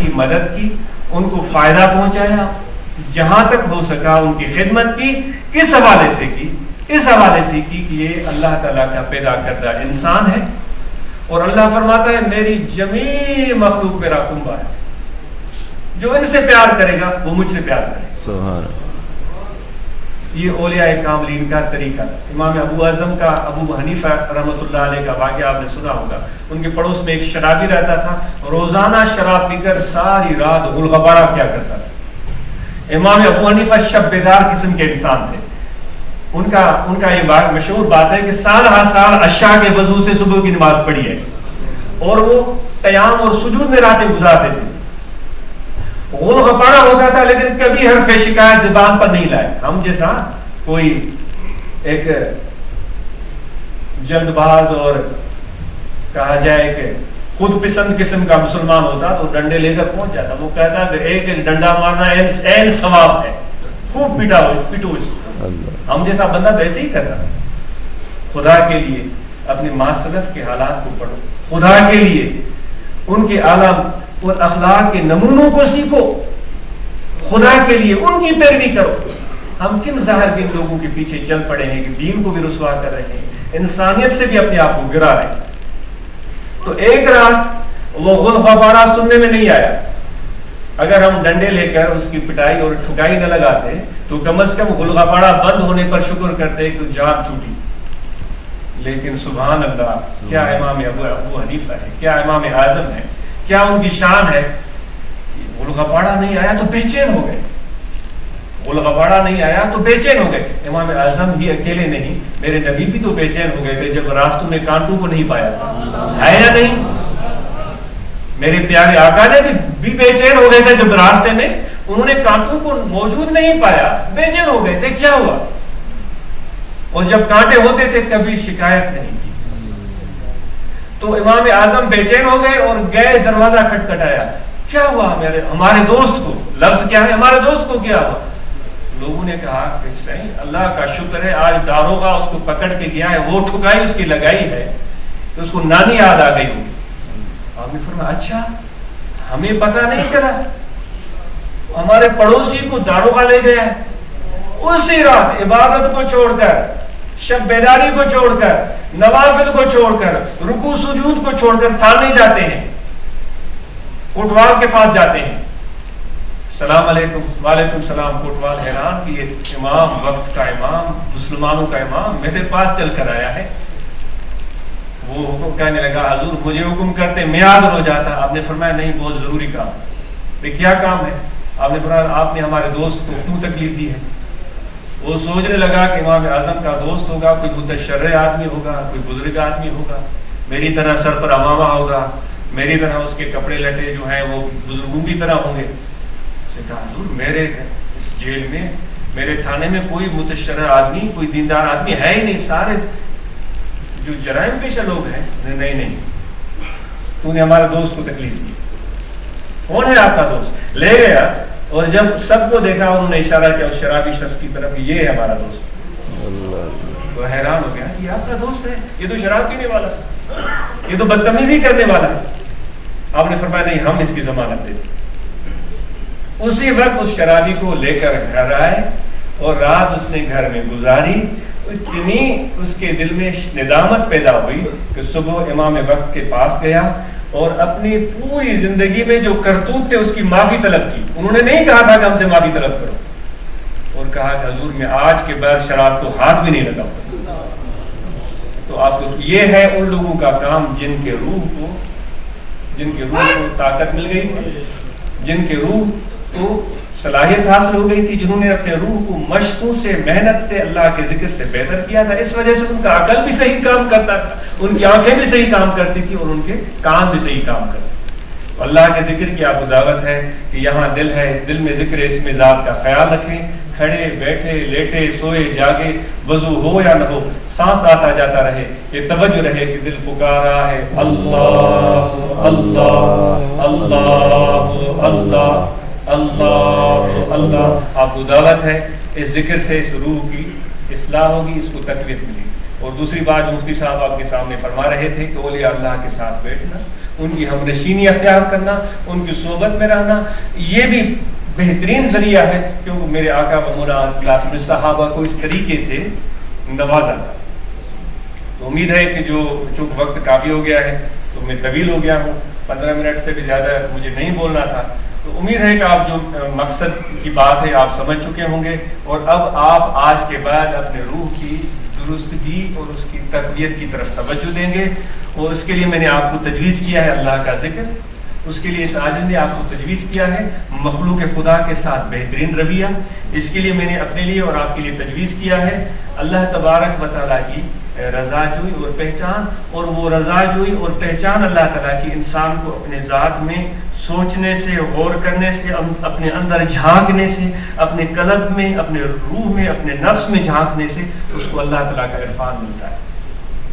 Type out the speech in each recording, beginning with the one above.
کی مدد کی، ان کو فائدہ پہنچایا، جہاں تک ہو سکا ان کی خدمت کی۔ کس حوالے سے کی؟ اس حوالے سے کی کہ یہ اللہ تعالیٰ کا پیدا کردہ انسان ہے، اور اللہ فرماتا ہے میری جمیع مخلوق میرا کنبہ ہے، جو ان سے پیار کرے گا وہ مجھ سے پیار کرے گا۔ سبحان اللہ۔ یہ اولیاء کاملین کا طریقہ ہے۔ امام ابو اعظم کا، ابو حنیفہ رحمۃ اللہ علیہ کا واقعہ آپ نے سنا ہوگا۔ ان کے پڑوس میں ایک شرابی رہتا تھا، روزانہ شراب پی کر ساری رات غلغبارہ کیا کرتا تھا۔ امام ابو حنیفہ شب بیدار قسم کے انسان تھے۔ ان کا یہ بات مشہور بات ہے کہ سال ہر سال عشاء کے وضو سے صبح کی نماز پڑھی ہے، اور وہ قیام اور سجود میں راتیں گزارتے تھے۔ غلغبارہ ہوتا تھا لیکن کبھی حرف شکایت زبان پر نہیں لائے۔ ہم جیسا کوئی ایک جلد باز اور کہا جائے کہ خود پسند قسم کا مسلمان ہوتا تو ڈنڈے لے کر پہنچ جاتا، وہ کہتا کہ ایک ایک ڈنڈا مارنا این ثواب ہے، خوب پیٹو اس کو۔ ہم جیسا بندہ تو ایسے ہی کرتا۔ خدا کے لیے اپنے ماسلف کے حالات کو پڑھو، خدا کے لیے ان کے اعلیٰ اور اخلاق کے نمونوں کو سیکھو، خدا کے لیے ان کی پیروی کرو۔ ہم کن ظاہر بین لوگوں کے پیچھے چل پڑے ہیں کہ دین کو بھی رسوا کر رہے ہیں، انسانیت سے بھی اپنے آپ کو گرا رہے ہیں۔ تو ایک رات وہ غلغبارہ سننے میں نہیں آیا۔ اگر ہم ڈنڈے لے کر اس کی پٹائی اور ٹھکائی نہ لگاتے تو کم از کم غلغبارہ بند ہونے پر شکر کرتے کہ جان چھوٹی۔ لیکن سبحان اللہ، کیا امام ابو حنیفہ ہے، کیا امام اعظم ہے، کیا ان کی شان ہے۔ غلغبارہ نہیں آیا تو بے چین ہو گئے، غلغبارہ نہیں آیا تو بے چین ہو گئے۔ امام اعظم ہی اکیلے نہیں، میرے نبی بھی تو بے چین ہو گئے تھے جب راستوں میں کانٹوں کو نہیں پایا تھا، ہے یا نہیں؟ میرے پیارے آقا نے بھی بے چین ہو گئے تھے جب راستے میں انہوں نے کانٹوں کو موجود نہیں پایا، بے چین ہو گئے تھے، کیا ہوا؟ اور جب کانٹے ہوتے تھے کبھی شکایت نہیں کی۔ تو امام اعظم بے چین ہو گئے اور گئے، دروازہ کھٹکھٹایا، کیا ہوا ہمارے دوست کو؟ لفظ کیا ہے؟ ہمارے دوست کو کیا ہوا؟ لوگوں نے کہا کہ صحیح، اللہ کا شکر ہے آج داروغہ اس کو پکڑ کے گیا ہے، وہ ٹھکائی اس کی لگائی ہے تو اس کو نانی یاد آ گئی ہوگی۔ آپ نے فرمایا اچھا، ہمیں پتہ نہیں چلا، ہمارے پڑوسی کو داروغہ لے گیا ہے۔ اسی رات عبادت کو چھوڑ کر، شب بیداری کو چھوڑ کر، نوافل کو چھوڑ کر، رکوع سجود کو چھوڑ کر تھانے جاتے ہیں، کوٹوال کے پاس جاتے ہیں، السلام علیکم، وعلیکم السلام۔ کوٹوال حیران کہ یہ امام، وقت کا امام، مسلمانوں کا امام میرے پاس چل کر آیا ہے۔ وہ حکم کہنے لگا حضور مجھے حکم کرتے میں حاضر ہو جاتا۔ آپ نے فرمایا نہیں، بہت ضروری کام ہے۔ کیا کام ہے؟ آپ نے فرمایا آپ نے ہمارے دوست کو کیوں تکلیف دی ہے؟ وہ سوچنے لگا کہ امام اعظم کا دوست ہوگا، کوئی متشرع آدمی ہوگا، کوئی بزرگ آدمی ہوگا، میری طرح سر پر امامہ ہوگا، میری طرح اس کے کپڑے لٹے جو ہیں وہ بزرگوں کی طرح ہوں گے۔ اس نے کہا حضور میرے اس جیل میں، میرے تھانے میں کوئی متشرع آدمی، کوئی دیندار آدمی ہے ہی نہیں، سارے جو جرائم پیشہ لوگ ہیں۔ نہیں، تو نے ہمارے دوست کو تکلیف دی۔ کون ہے آپ کا دوست؟ لے گیا، اور جب سب کو دیکھا انہوں نے اشارہ کیا اس شرابی شخص کی طرف، یہ ہے ہمارا دوست۔ وہ حیران ہو گیا، یہ آپ کا دوست ہے؟ یہ تو شراب پینے والا ہے، یہ تو بدتمیزی کرنے والا ہے۔ آپ نے فرمایا نہیں، ہم اس کی ضمانت دیتے۔ اسی وقت اس شرابی کو لے کر گھر آئے اور رات اس نے گھر میں گزاری۔ اتنی اس کے دل میں ندامت پیدا ہوئی کہ صبح امام وقت کے پاس گیا اور اپنی پوری زندگی میں جو کرتوت تھے اس کی معافی طلب کی۔ انہوں نے نہیں کہا تھا کہ ہم سے معافی طلب کرو، اور کہا کہ حضور میں آج کے بعد شراب کو ہاتھ بھی نہیں لگاؤں۔ تو آپ کو یہ ہے ان لوگوں کا کام جن کے روح کو طاقت مل گئی تھی، جن کے روح کو صلاحیت حاصل ہو گئی تھی، جنہوں نے اپنے روح کو مشقوں سے، محنت سے، اللہ کے ذکر سے بہتر کیا تھا۔ اس وجہ سے ان کا عقل بھی صحیح کام کرتا تھا، ان کی آنکھیں بھی صحیح کام کرتی تھی اور ان کے کان بھی صحیح کام کرتے۔ اللہ کے ذکر کی آپ کو دعوت ہے کہ یہاں دل ہے، اس دل میں ذکر اسم ذات کا خیال رکھیں۔ کھڑے بیٹھے لیٹے سوئے جاگے، وضو ہو یا نہ ہو، سانس آتا جاتا رہے، یہ توجہ رہے کہ دل پکار رہا ہے اللہ اللہ اللہ اللہ اللہ اللہ۔ آپ کو دعوت ہے، اس ذکر سے اس روح کی اصلاح ہوگی، اس کو تقویت ملے گی۔ اور دوسری بات جو مفتی صاحب آپ کے سامنے فرما رہے تھے کہ اولیاء اللہ کے ساتھ بیٹھنا، ان کی ہم نشینی اختیار کرنا، ان کی صحبت میں رہنا، یہ بھی بہترین ذریعہ ہے، کیونکہ میرے آقا و مولا صلی اللہ علیہ وسلم صحابہ کو اس طریقے سے نوازا تھا۔ تو امید ہے کہ چونکہ وقت کافی ہو گیا ہے تو میں طویل ہو گیا ہوں، 15 منٹ سے بھی زیادہ مجھے نہیں بولنا تھا، تو امید ہے کہ آپ جو مقصد کی بات ہے آپ سمجھ چکے ہوں گے، اور اب آپ آج کے بعد اپنے روح کی درستگی اور اس کی تربیت کی طرف توجہ دیں گے، اور اس کے لیے میں نے آپ کو تجویز کیا ہے اللہ کا ذکر، اس کے لیے اس عاجز نے آپ کو تجویز کیا ہے مخلوق خدا کے ساتھ بہترین رویہ، اس کے لیے میں نے اپنے لیے اور آپ کے لیے تجویز کیا ہے اللہ تبارک و تعالیٰ کی رضا جوئی اور پہچان، اور وہ رضا جوئی اور پہچان اللہ تعالیٰ کی انسان کو اپنے ذات میں سوچنے سے، غور کرنے سے، اپنے اندر جھانکنے سے، اپنے قلب میں، اپنے روح میں، اپنے نفس میں جھانکنے سے اس کو اللہ تعالیٰ کا عرفان ملتا ہے،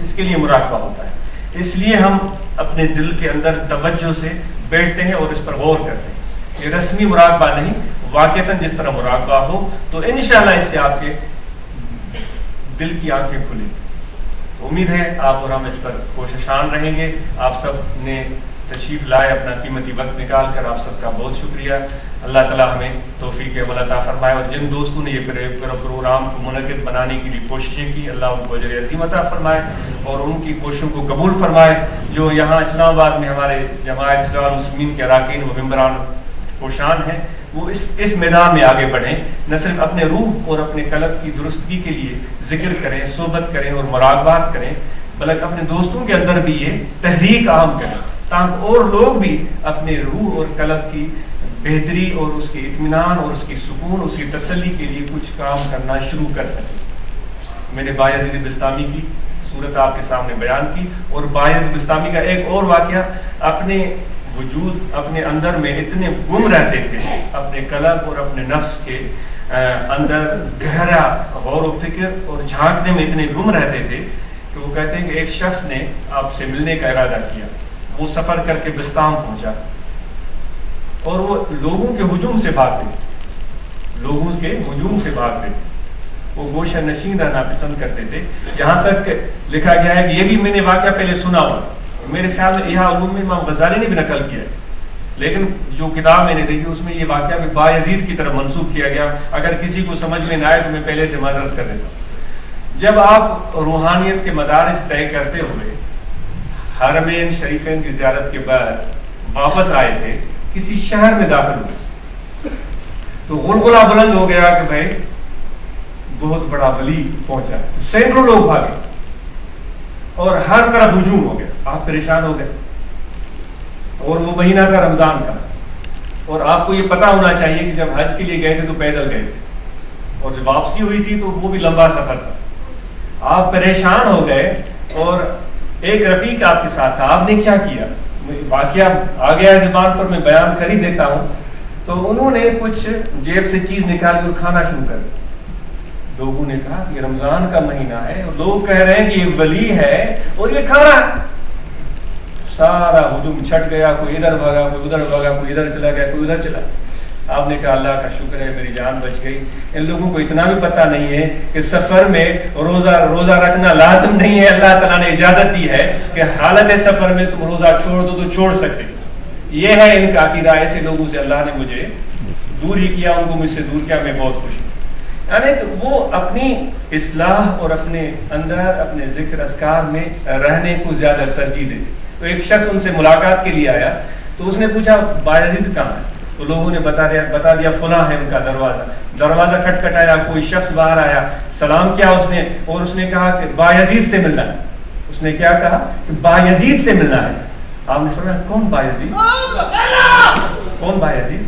اس کے لیے مراقبہ ہوتا ہے۔ اس لیے ہم اپنے دل کے اندر توجہ سے بیٹھتے ہیں اور اس پر غور کرتے ہیں، یہ رسمی مراقبہ نہیں، واقعتاً جس طرح مراقبہ ہو تو انشاءاللہ اس سے آپ کے دل کی آنکھیں کھلیں۔ امید ہے آپ اور ہم اس پر کوششان رہیں گے۔ آپ سب نے تشریف لائے، اپنا قیمتی وقت نکال کر، آپ سب کا بہت شکریہ۔ اللہ تعالیٰ ہمیں توفیق عمل عطا فرمائے، اور جن دوستوں نے یہ پروگرام کو منعقد بنانے کی بھی کوششیں کی، اللہ ان کو اجر عظیم عطا فرمائے اور ان کی کوششوں کو قبول فرمائے۔ جو یہاں اسلام آباد میں ہمارے جماعت اسلامی المسلمین کے اراکین و ممبران کوشان ہیں، وہ اس میدان میں آگے بڑھیں، نہ صرف اپنے روح اور اپنے قلب کی درستگی کے لیے ذکر کریں، صحبت کریں اور مراقبات کریں، بلکہ اپنے دوستوں کے اندر بھی یہ تحریک عام کریں، تاکہ اور لوگ بھی اپنے روح اور قلب کی بہتری اور اس کے اطمینان اور اس کی سکون، اس کی تسلی کے لیے کچھ کام کرنا شروع کر سکیں۔ میں نے بایزید بسطامی کی صورت آپ کے سامنے بیان کی، اور بایزید بسطامی کا ایک اور واقعہ، اپنے وجود، اپنے اندر میں اتنے گم رہتے تھے، اپنے قلب اور اپنے نفس کے اندر گہرا غور و فکر اور جھانکنے میں اتنے گم رہتے تھے کہ وہ کہتے ہیں کہ ایک شخص نے آپ سے ملنے کا ارادہ کیا، وہ سفر کر کے بستام پہنچا، اور وہ لوگوں کے ہجوم سے بھاگتے تھے، لوگوں کے ہجوم سے بھاگتے تھے، وہ گوشہ نشین رہنا پسند کرتے تھے، یہاں تک لکھا گیا ہے کہ یہ بھی میں نے واقعہ پہلے سنا ہوا، میرے خیال میں یہاں علوم میں امام غزالی نے بھی نقل کیا ہے، لیکن جو کتاب میں نے دیکھی اس میں یہ واقعہ بھی بایزید کی طرف منسوب کیا گیا، اگر کسی کو سمجھ میں نہ آئے تو میں پہلے سے معذرت کر دیتا ہوں۔ جب آپ روحانیت کے مدارس طے کرتے ہوئے حرمین شریفین کی زیارت کے بعد واپس آئے تھے، کسی شہر میں داخل ہوئے تو غلغلہ بلند ہو گیا کہ بھائی بہت بڑا ولی پہنچا، سینکڑوں لوگ بھاگے اور ہر طرف ہجوم ہو گیا، آپ پریشان ہو گئے، اور وہ مہینہ تھا رمضان کا، اور آپ کو یہ پتا ہونا چاہیے کہ جب حج کے لیے گئے تھے تو پیدل گئے تھے، اور جب واپسی ہوئی تھی تو وہ بھی لمبا سفر تھا، آپ پریشان ہو گئے، اور ایک رفیق آپ کے ساتھ تھا، آپ نے کیا کیا؟ واقعہ آ گیا زبان پر، میں بیان کر ہی دیتا ہوں۔ تو انہوں نے کچھ جیب سے چیز نکال کے کھانا شروع کر دیا، لوگوں نے کہا یہ رمضان کا مہینہ ہے اور لوگ کہہ رہے ہیں کہ یہ ولی ہے اور یہ کھانا ہے، سارا ہجوم چھٹ گیا، کوئی ادھر بھاگا، کوئی ادھر بھاگا، کوئی ادھر چلا گیا، کوئی ادھر چلا۔ آپ نے کہا اللہ کا شکر ہے میری جان بچ گئی۔ ان لوگوں کو اتنا بھی پتہ نہیں ہے کہ سفر میں روزہ رکھنا لازم نہیں ہے، اللہ تعالیٰ نے اجازت دی ہے کہ حالت سفر میں تم روزہ چھوڑ دو تو چھوڑ سکتے، یہ ہے ان کا عقیدہ۔ ایسے لوگوں سے اللہ نے مجھے دور ہی کیا، ان کو مجھ سے دور کیا، میں بہت خوش ہوں۔ یعنی کہ وہ اپنی اصلاح اور اپنے اندر اپنے ذکر اذکار میں رہنے کو زیادہ ترجیح دیتے۔ تو ایک شخص ان سے ملاقات کے لیے آیا تو اس نے پوچھا بایزید کہاں ہے؟ تو لوگوں نے بتا دیا فلاں ہے ان کا دروازہ کھٹکھٹایا، کوئی شخص باہر آیا، سلام کیا اس نے، اور اس نے کہا کہ بایزید سے ملنا ہے۔ اس نے کیا کہا کہ بایزید سے ملنا ہے۔ آپ نے فرمایا کون بایزید؟ کون بایزید؟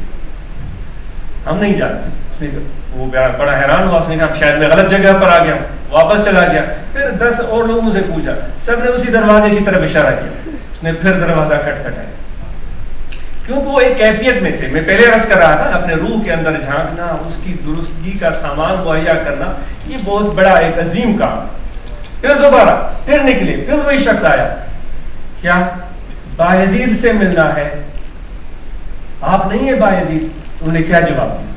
ہم نہیں جانتے۔ اس نے وہ بڑا حیران ہوا، اس نے کہا شاید میں غلط جگہ پر آ گیا، واپس چلا گیا۔ پھر 10 اور لوگوں سے پوچھا، سب نے اسی دروازے کی طرف اشارہ کیا۔ اس نے پھر دروازہ کھٹکھٹایا، کیونکہ وہ ایک کیفیت میں تھے۔ میں پہلے عرض کر رہا تھا اپنے روح کے اندر جھانکنا، اس کی درستگی کا سامان مہیا کرنا، یہ بہت بڑا ایک عظیم کام ہے۔ پھر دوبارہ پھر نکلے، پھر وہی شخص آیا، کیا بایزید سے ملنا ہے؟ آپ نہیں ہیں بایزید؟ انہوں نے کیا جواب دیا؟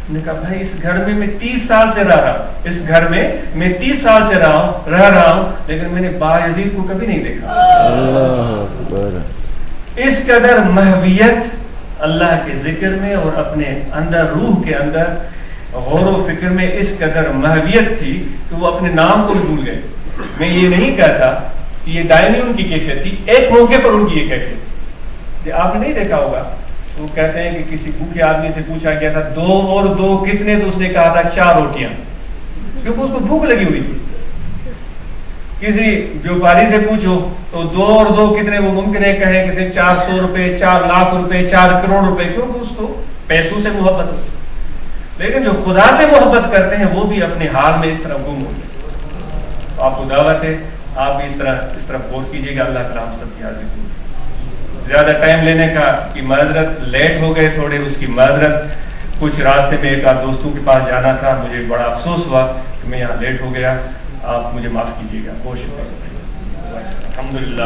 انہوں نے کہا بھائی اس گھر میں میں 30 سال سے رہ رہا ہوں، اس گھر میں میں 30 سال سے رہ رہا ہوں، لیکن میں نے بایزید کو کبھی نہیں دیکھا۔ اس قدر محویت اللہ کے ذکر میں اور اپنے اندر روح کے اندر غور و فکر میں اس قدر محویت تھی کہ وہ اپنے نام کو بھی بھول گئے. میں یہ نہیں کہتا کہ یہ دائمی ان کی کیفیت تھی, ایک موقع پر ان کی یہ کیفیت تھی. آپ نے نہیں دیکھا ہوگا, وہ کہتے ہیں کہ کسی بھوکے آدمی سے پوچھا گیا تھا 2 اور 2 کتنے, تو اس نے کہا تھا 4 روٹیاں, کیونکہ اس کو بھوک لگی ہوئی تھی. کسی بیوپاری سے پوچھو تو 2 اور 2 کتنے, وہ ممکن ہے کہے کسی 400 روپے, 4 لاکھ روپے, 4 کروڑ روپے, کیونکہ اس کو پیسوں سے محبت ہوتی. لیکن جو خدا سے محبت کرتے ہیں وہ بھی اپنے حال میں اس طرح گم ہوتے ہیں. تو آپ کو دعوت ہے, آپ بھی اس طرح غور کیجیے گا. اللہ تعالیٰ ہم سب کی حاضری کو. زیادہ ٹائم لینے کا کی معذرت, لیٹ ہو گئے تھوڑے, اس کی معذرت. کچھ راستے میں ایک آدھ دوستوں کے پاس جانا تھا, مجھے بڑا افسوس ہوا کہ میں یہاں لیٹ ہو گیا. آپ مجھے معاف کیجیے گا. بہت شکریہ. الحمدللہ.